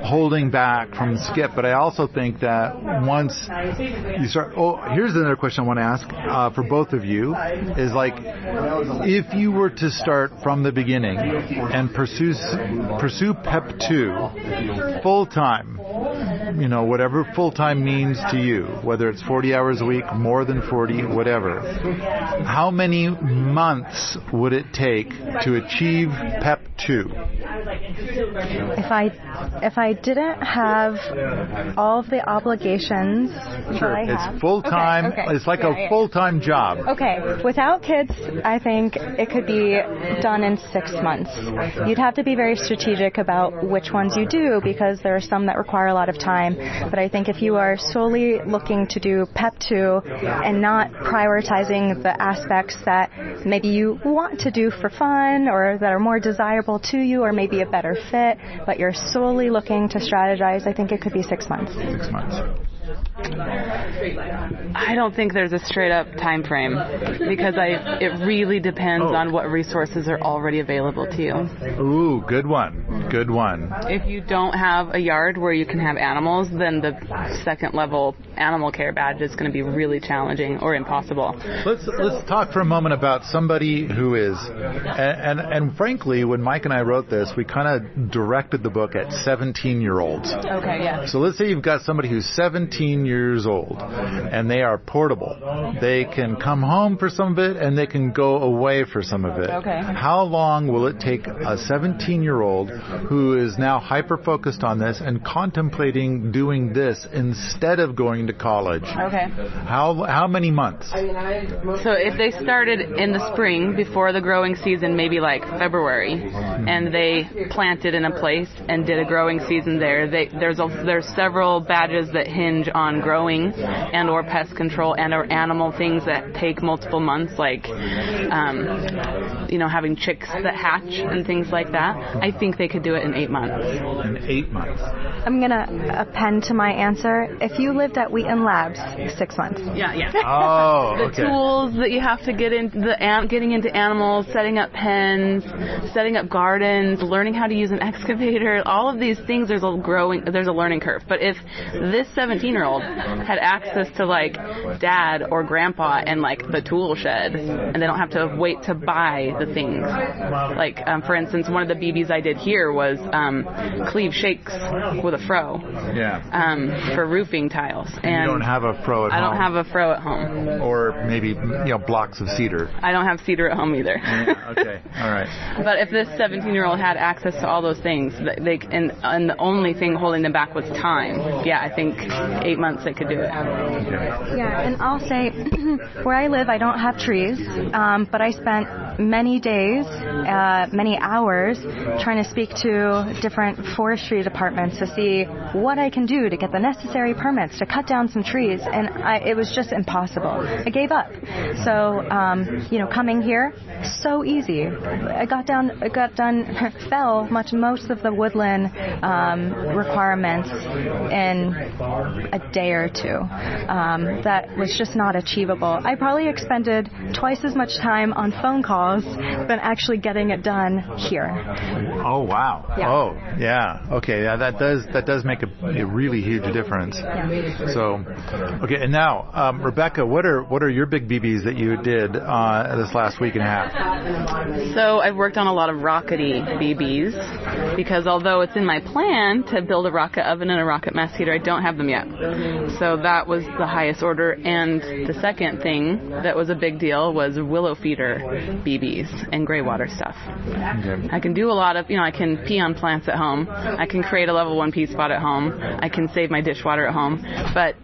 holding back from skip. But I also think that once you start, here's another question I want to ask for both of you is like, if you were to start from the beginning and pursue PEP 2 full time, whatever full time means to you, whether it's 40 hours a week, more than 40, whatever, how many months would it take to achieve PEP 2? If I didn't have all of the obligations that I have. It's full time. Okay. It's like a full-time job. Okay. Without kids, I think it could be done in 6 months. You'd have to be very strategic about which ones you do because there are some that require a lot of time. But I think if you are solely looking to do PEP 2 and not prioritizing the aspects that maybe you want to do for fun or that are more desirable to you or maybe a better fit, but you're solely looking to strategize, I think it could be 6 months. 6 months. I don't think there's a straight up time frame because it really depends on what resources are already available to you. Ooh, good one. Good one. If you don't have a yard where you can have animals, then the second level animal care badge is going to be really challenging or impossible. Let's talk for a moment about somebody who is, and frankly, when Mike and I wrote this, we kind of directed the book at 17-year-olds. Okay, yeah. So let's say you've got somebody who's 17 years old, and they are portable. They can come home for some of it, and they can go away for some of it. Okay. How long will it take a 17-year-old who is now hyper-focused on this and contemplating doing this instead of going to college? Okay. How many months? So if they started in the spring before the growing season, maybe like February, and they planted in a place and did a growing season there, there's several badges that hinge on growing and or pest control and or animal things that take multiple months, like having chicks that hatch and things like that. I think they could do it in 8 months. In 8 months. I'm going to append to my answer. If you lived at Wheaton Labs, 6 months. Yeah. Oh, the okay. tools that you have to get into, getting into animals, setting up pens, setting up gardens, learning how to use an excavator, all of these things, there's a learning curve. But if this 17-year-old had access to like dad or grandpa and like the tool shed, and they don't have to wait to buy the things. Like, for instance, one of the BBs I did here was cleave shakes with a fro. Yeah. For roofing tiles. And you don't have a fro at home. I don't have a fro at home. Or maybe blocks of cedar. I don't have cedar at home either. Yeah, okay. All right. But if this 17-year-old had access to all those things, and the only thing holding them back was time, I think 8 months they could do it. Yeah, and I'll say, where I live, I don't have trees, but I spent many days, many hours trying to speak to different forestry departments to see what I can do to get the necessary permits to cut down some trees, and it was just impossible. I gave up. So, coming here, so easy. I got done, fell most of the woodland requirements in a day or two. That was just not achievable. I probably expended twice as much time on phone calls than actually getting it done here. Oh wow! Yeah. Oh yeah. Okay. Yeah, that does make a really huge difference. Yeah. So, okay. And now, Rebecca, what are your big BBs that you did this last week and a half? So I've worked on a lot of rockety BBs because although it's in my plan to build a rocket oven and a rocket mass heater, I don't have them yet. So that was the highest order. And the second thing that was a big deal was willow feeder BBs and gray water stuff. Okay. I can do a lot of, I can pee on plants at home. I can create a level 1 pea spot at home. I can save my dishwater at home. But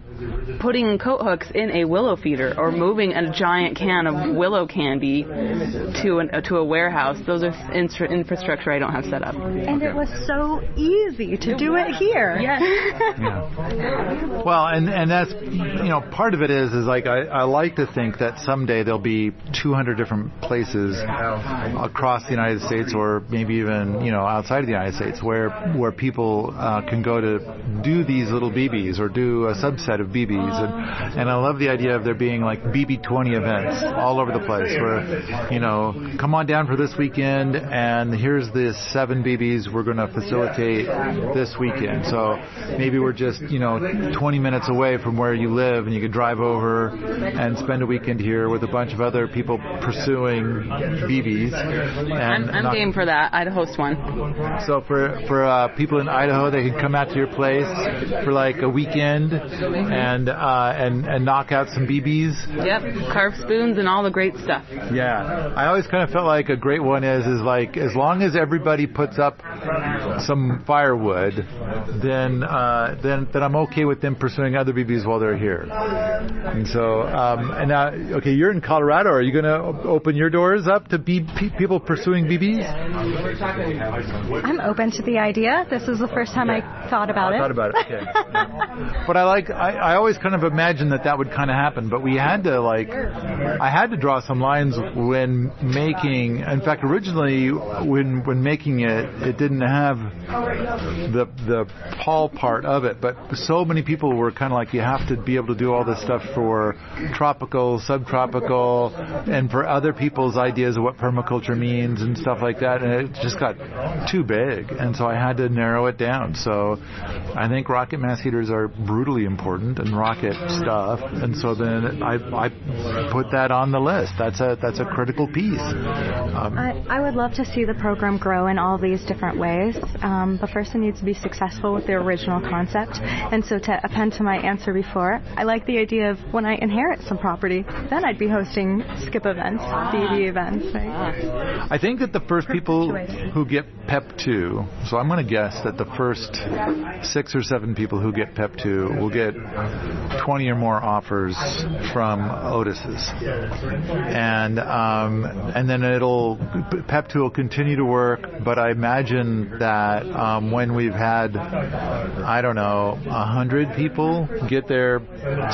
putting coat hooks in a willow feeder or moving a giant can of willow candy to a warehouse, those are infrastructure I don't have set up. And it was so easy to do it here. Yes. Yeah. Well, and that's, part of it is like I like to think that someday there'll be 200 different places across the United States or maybe even, outside of the United States where people can go to do these little BBs or do a subset of BBs, and I love the idea of there being like BB20 events all over the place where, come on down for this weekend and here's the 7 BBs we're going to facilitate this weekend. So maybe we're just, 20 minutes away from where you live and you could drive over and spend a weekend here with a bunch of other people pursuing BBs. And I'm game for that. I'd host one. So for people in Idaho, they can come out to your place for like a weekend and knock out some BBs. Yep, carved spoons and all the great stuff. Yeah, I always kind of felt like a great one is like as long as everybody puts up some firewood, then I'm okay with them pursuing other BBs while they're here. And so and now, okay, you're in Colorado. Are you going to open your doors up to people pursuing BBs? I'm open to the idea. This is the first time I thought about it. Okay. But I always kind of imagined that would kind of happen, but I had to draw some lines when making, in fact, originally when making it didn't have the Paul part of it, but so many people were kind of like, you have to be able to do all this stuff for tropical, subtropical, and for other people's ideas of what permaculture means and stuff like that, and it just got too big, and so I had to narrow it down. So I think rocket mass heaters are brutally important and rocket stuff, and so then I put that on the list. That's a critical piece. I would love to see the program grow in all these different ways, but first it needs to be successful with the original concept. And so to append to my answer before, I like the idea of when I inherit some property, then I'd be hosting skip events, BB events. Right? I think that the first people who get PEP 2, so I'm going to guess that the first 6 or 7 people who get PEP 2 will get 20 or more offers from Otis's. And then PEP 2 will continue to work, but I imagine that when we've had, 100 people get their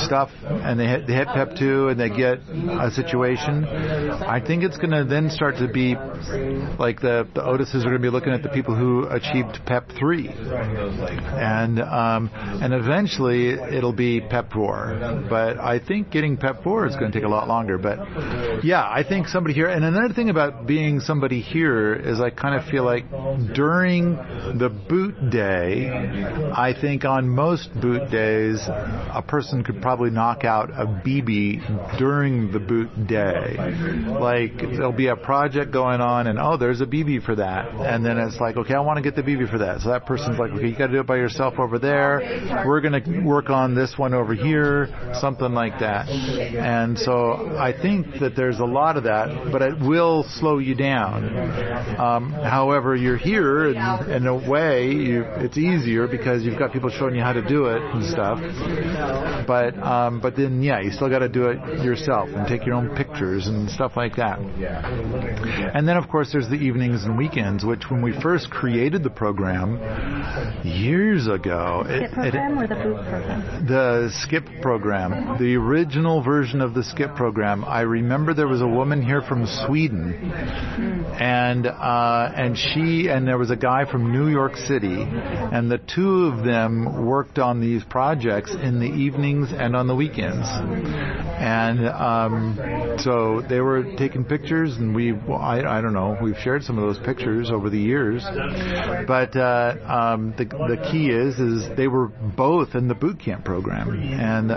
stuff and they hit PEP 2 and they get a situation, I think it's going to then start to be like the Otis's are going to be looking at the people who achieved PEP 3. And eventually it'll be PEP 4. But I think getting PEP 4 is going to take a lot longer. But yeah, I think somebody here, and another thing about being somebody here is I kind of feel like during the boot day, I think on most boot days, a person could probably knock out a BB during the boot day. Like there'll be a project going on and there's a BB for that. And then it's like, okay, I want to get the BB for that. So that person's like, okay, you got to do it by yourself over there. We're going to work on this one over here, something like that. And so I think that there's a lot of that, but it will slow you down. However, you're here, and in a way, it's easier because you've got people showing you how to do it and stuff. But then, yeah, you still got to do it yourself and take your own pictures and stuff like that. And then, of course, there's the evenings and weekends, which when we first created the program years ago, the SKIP program, the original version of the SKIP program, I remember there was a woman here from Sweden, and there was a guy from New York City, and the two of them worked on these projects in the evenings and on the weekends. And so they were taking pictures, and I don't know, we've shared some of those pictures over the years. But the key is they were both in the boot camp program, and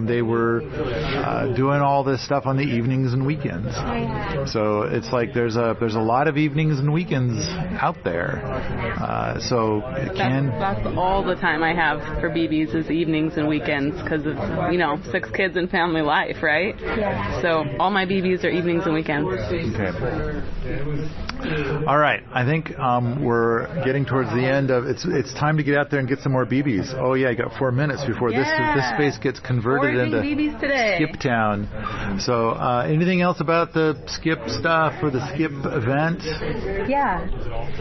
they were doing all this stuff on the evenings and weekends. So it's like there's a lot of evenings and weekends out there. So it that's all the time I have for BBs is evenings and weekends because of 6 kids and family life, right? Yeah. So all my BBs are evenings and weekends. Okay. All right, I think we're getting towards the end of it's time to get out there and get some more BBs. Oh yeah, I got 4 minutes before this space gets converted into BBs today. Skip Town. So anything else about the Skip stuff or the Skip event? Yeah,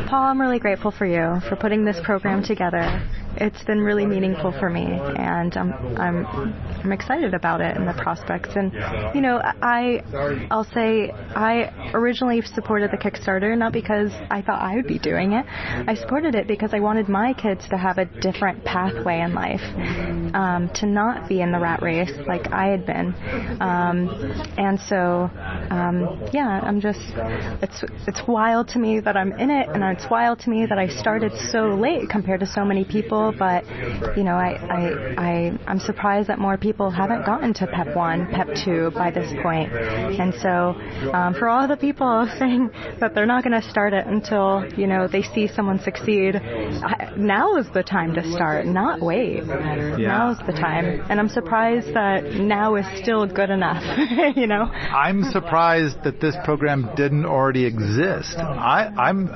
Paul, I'm really grateful for you for putting this program together. It's been really meaningful for me, and I'm excited about it and the prospects. And I'll say I originally supported the Kickstarter not because I thought I would be doing it. I supported it because I wanted my kids to have a different pathway in life, to not be in the rat race like I had been. And so, I'm just it's wild to me that I'm in it, and it's wild to me that I started so late compared to so many people. But I'm surprised that more people haven't gotten to PEP 1, PEP 2 by this point. And so for all the people saying that they're not going to start it until they see someone succeed, now is the time to start, not wait. Now is the time. And I'm surprised that now is still good enough. I'm surprised that this program didn't already exist. I'm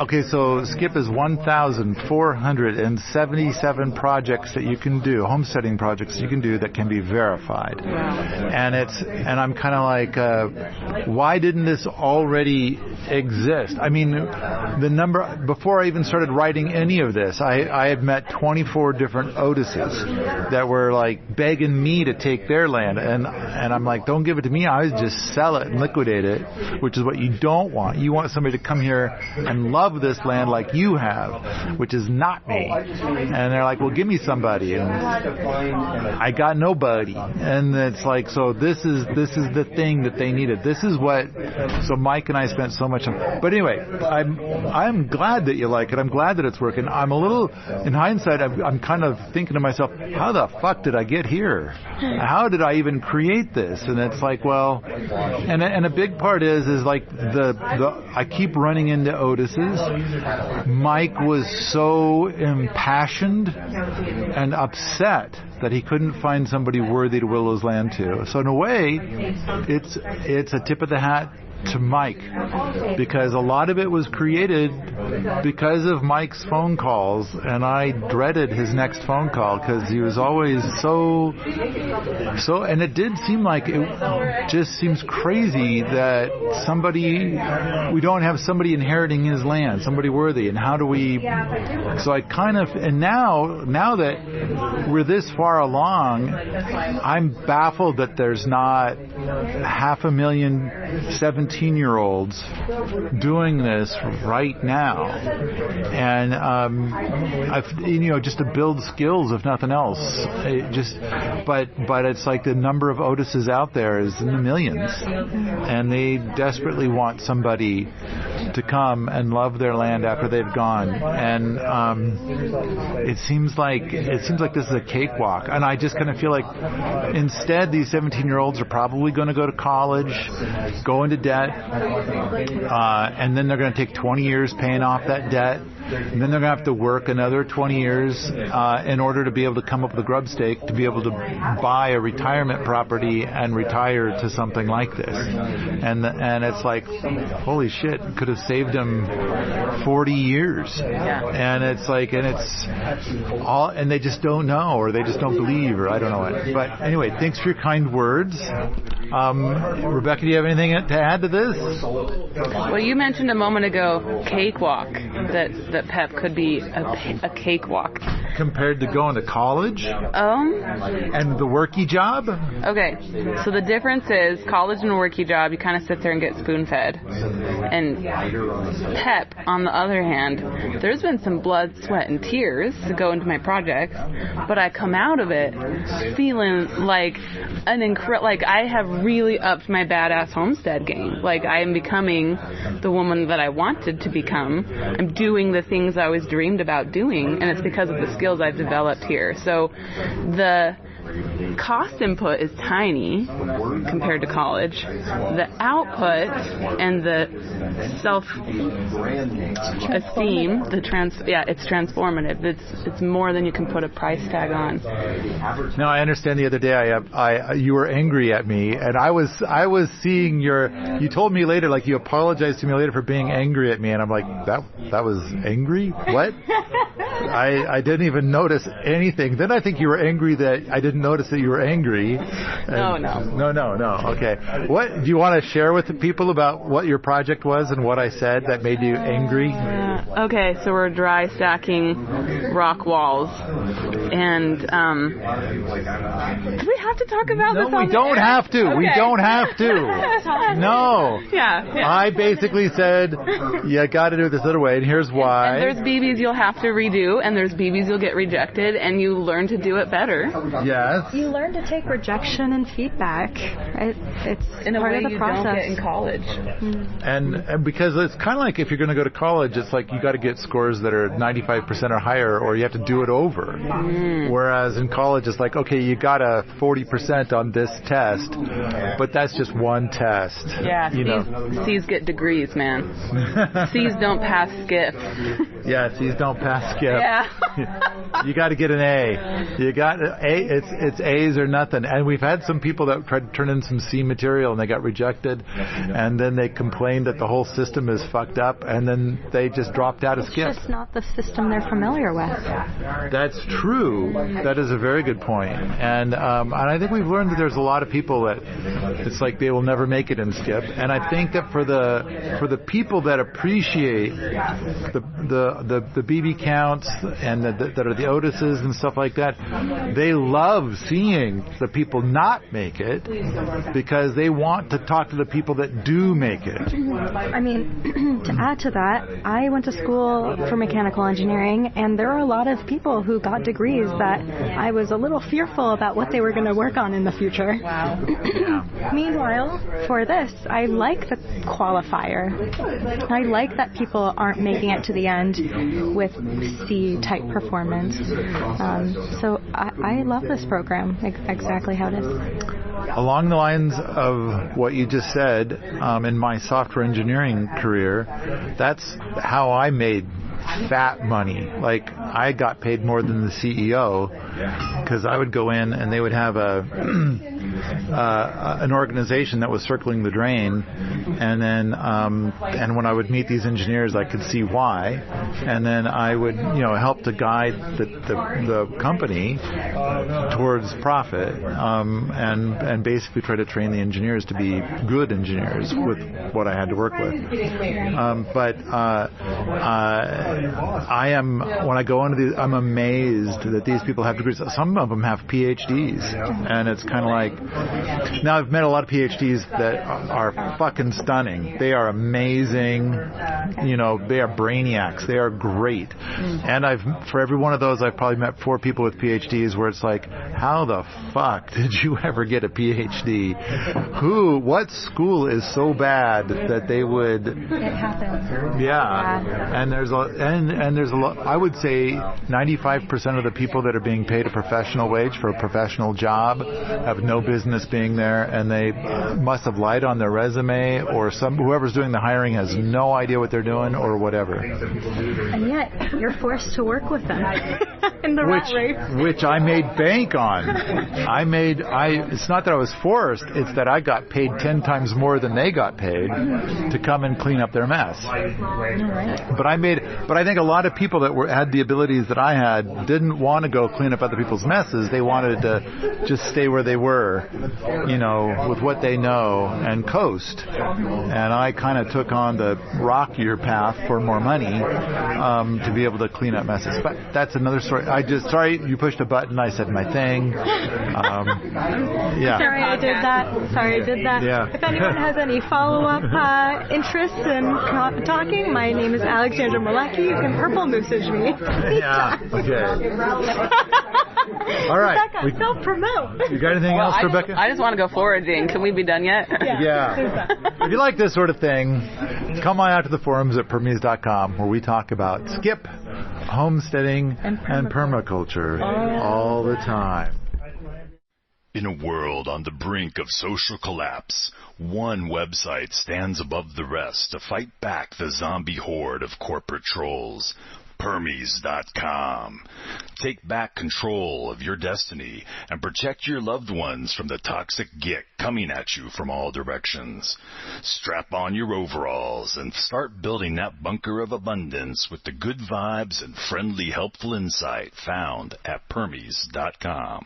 okay. So Skip is 1,400 and 77 projects that you can do, homesteading projects you can do that can be verified. And I'm kind of like, why didn't this already exist? I mean, the number, before I even started writing any of this, I had met 24 different Otises that were like begging me to take their land, and I'm like, don't give it to me, I would just sell it and liquidate it, which is what you don't want. You want somebody to come here and love this land like you have, which is not me. And they're like, well, give me somebody, and I got nobody. And it's like, so this is the thing that they needed. This is what, so Mike and I spent so much time. But anyway, I'm glad that you like it. I'm glad that it's working. I'm a little, in hindsight, I'm kind of thinking to myself, how the fuck did I get here? How did I even create this? And it's like, well, and a big part is like I keep running into Otises. Mike was so impassioned and upset that he couldn't find somebody worthy to will his land to. So in a way, it's a tip of the hat to Mike, because a lot of it was created because of Mike's phone calls, and I dreaded his next phone call because he was always so, and it did seem like it just seems crazy that we don't have somebody inheriting his land, somebody worthy, and how do we, so I kind of, and now that we're this far along, I'm baffled that there's not 500,000 17-year-olds doing this right now, and just to build skills, if nothing else. But it's like the number of Otises out there is in the millions, and they desperately want somebody to come and love their land after they've gone. And it seems like this is a cakewalk, and I just kind of feel like instead these 17-year-olds are probably going to go to college, go into debt, and then they're going to take 20 years paying off that debt, and then they're going to have to work another 20 years in order to be able to come up with a grub stake to be able to buy a retirement property and retire to something like this. And it's like, holy shit, could have saved them 40 years. And it's like, and it's all, and they just don't know, or they just don't believe, or I don't know what. But anyway, thanks for your kind words. Rebecca, do you have anything to add to this? Well, you mentioned a moment ago cakewalk, that PEP could be a cakewalk. Compared to going to college? And the worky job? Okay, so the difference is college and a worky job, you kind of sit there and get spoon-fed. And PEP, on the other hand, there's been some blood, sweat, and tears to go into my projects, but I come out of it feeling like like I have really upped my badass homestead game. Like I am becoming the woman that I wanted to become. I'm doing the things I always dreamed about doing, and it's because of the skills I've developed here. So the cost input is tiny compared to college. The output and the self-esteem, it's transformative. It's more than you can put a price tag on. Now I understand. The other day, you were angry at me, and I was seeing you told me later, like you apologized to me later for being angry at me, and I'm like, that was angry? What? I didn't even notice anything. Then I think you were angry that I didn't notice that you were angry. No. Okay. What do you want to share with the people about what your project was and what I said that made you angry? Okay, so we're dry stacking rock walls, and do we have to talk about this? No, we don't have to. Okay. We don't have to. No. Yeah. I basically said you got to do it this other way, and here's why. And there's BBs you'll have to redo, and there's BBs you'll get rejected, and you learn to do it better. Yes. You learn to take rejection and feedback. It's in a part way of the you process. don't get in college. And because it's kind of like if you're going to go to college, it's like you got to get scores that are 95% or higher, or you have to do it over. Whereas in college, it's like, okay, you got a 40% on this test, but that's just one test. Yeah, C's get degrees, man. C's don't pass skip. Yeah, C's don't pass skip. Yeah. You got to get an A. You got A. It's it's A's or nothing. And we've had some people that tried to turn in some C material and they got rejected, and then they complained that the whole system is fucked up, and then they just dropped out of skip. It's just not the system they're familiar with. That's true. That is a very good point. And I think we've learned that there's a lot of people that it's like they will never make it in skip. And I think that for the people that appreciate the BB counts and that are the Otises and stuff like that, they love seeing the people not make it because they want to talk to the people that do make it. I mean, to add to that, I went to school for mechanical engineering, and there are a lot of people who got degrees that I was a little fearful about what they were going to work on in the future. Wow. Meanwhile, for this, I like the qualifier. I like that people aren't making it to the end with C-type performance. So I love this program, exactly how it is. Along the lines of what you just said, in my software engineering career, that's how I made fat money. Like, I got paid more than the CEO because I would go in and they would have an organization that was circling the drain, and then and when I would meet these engineers, I could see why, and then I would help to guide the company towards profit, and basically try to train the engineers to be good engineers with what I had to work with. But I am, when I go into these, I'm amazed that these people have degrees. Some of them have PhDs, and it's kind of like, now I've met a lot of PhDs that are fucking stunning. They are amazing. They are brainiacs. They are great. And for every one of those, I've probably met 4 people with PhDs where it's like, how the fuck did you ever get a PhD? What school is so bad that they would? It happens. Yeah. And there's a lot. I would say 95% of the people that are being paid a professional wage for a professional job have no business being there, and they must have lied on their resume, or whoever's doing the hiring has no idea what they're doing, or whatever. And yet you're forced to work with them in the rat race, which I made bank on. It's not that I was forced; it's that I got paid 10 times more than they got paid to come and clean up their mess. But I think a lot of people that had the abilities that I had didn't want to go clean up other people's messes. They wanted to just stay where they were, with what they know, and coast. And I kind of took on the rockier path for more money, to be able to clean up messes. But that's another story. Sorry, you pushed a button. I said my thing. Yeah. Sorry I did that. Yeah. If anyone has any follow-up interests in talking, my name is Alexandra. You can purple message me. Yeah. Okay. All right. Rebecca, self-promote. You got anything else, Rebecca? I just want to go foraging. Can we be done yet? Yeah. If you like this sort of thing, come on out to the forums at permies.com, where we talk about skip, homesteading, and permaculture all the time. In a world on the brink of social collapse, one website stands above the rest to fight back the zombie horde of corporate trolls. Permies.com. Take back control of your destiny and protect your loved ones from the toxic gick coming at you from all directions. Strap on your overalls and start building that bunker of abundance with the good vibes and friendly, helpful insight found at Permies.com.